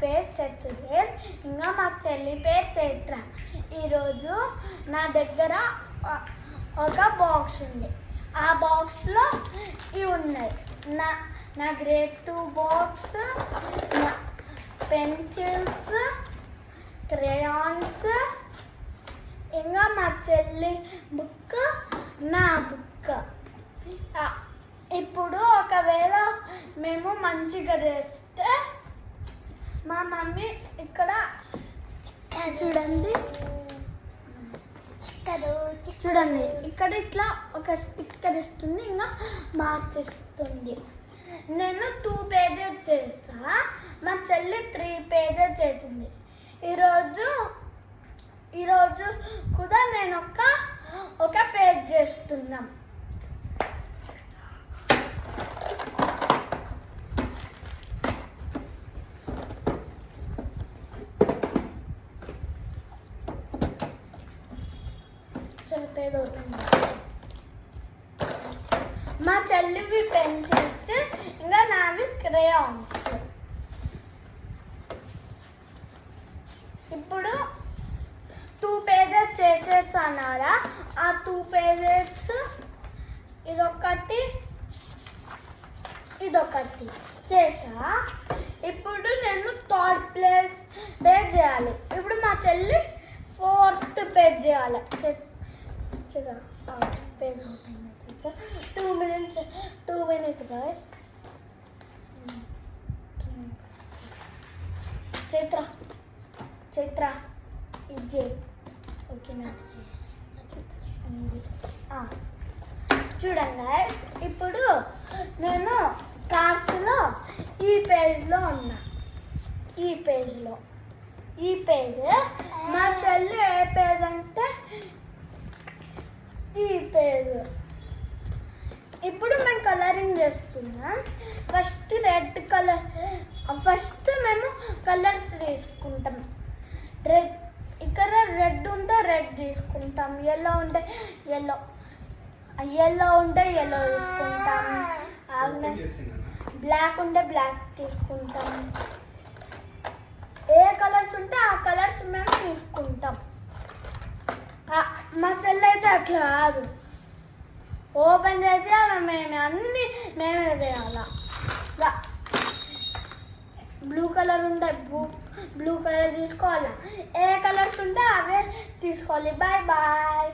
పేరు చతురేల్, ఇంకా మా చెల్లి పేరు చైత్ర. ఈరోజు నా దగ్గర ఒక బాక్స్ ఉంది. ఆ బాక్స్లో ఇవి ఉన్నాయి. నా గ్రేడ్ 2 బాక్స్, పెన్సిల్స్, క్రేయాన్స్, ఇంకా మా చెల్లి బుక్, నా బుక్. ఇప్పుడు ఒకవేళ మేము మంచిగా చేస్తే మా మమ్మీ ఇక్కడ చూడండి ఇక్కడ ఇట్లా ఒక స్టిక్కర్ ఇస్తుంది, ఇంకా మార్చేస్తుంది. నేను 2 పేజెస్ చేస్తా, మా చెల్లి 3 పేజెస్ చేసింది. ఈరోజు కూడా నేను ఒక పేజ్ చేస్తున్నాం. మా చెల్లివి పెన్సిల్స్, ఇంకా నావి క్రేయాన్స్. ఇప్పుడు 2 పేజెస్ చేసేసానారా? ఆ 2 పేజెస్ ఇదొకటి చేసా. ఇప్పుడు నేను 3rd పేజ్ చేయాలి. ఇప్పుడు మా చెల్లి 4th పేజ్ చేయాలి. పేజ్ ఓపెన్ చేస్తా. 2 minutes guys. చైత్ర ఇది ఓకేనా? చూడండి guys, ఇప్పుడు నేను కార్డ్స్లో ఈ పేజ్లో ఉన్నా. ఈ పేజ్ మా చెల్లి ఏ పేజ్ అంటే ఈ పేజ్. ఇప్పుడు మేము కలరింగ్ చేస్తున్నాం. ఫస్ట్ మేము కలర్స్ తీసుకుంటాం. ఇక్కడ రెడ్ ఉంటే రెడ్ తీసుకుంటాం, ఎల్లో ఉంటే ఎల్లో తీసుకుంటాం, బ్లాక్ ఉంటే బ్లాక్ తీసుకుంటాం. ఏ కలర్స్ ఉంటే ఆ కలర్స్ మేము తీసుకుంటాం. మా చెల్లి అయితే అట్లా కాదు, ఓపెన్ చేసి అన్నీ మేమే చేయాలా. బ్లూ కలర్ ఉంటే బ్లూ కలర్ తీసుకోవాలా, ఏ కలర్స్ ఉంటే అవే తీసుకోవాలి. Bye bye.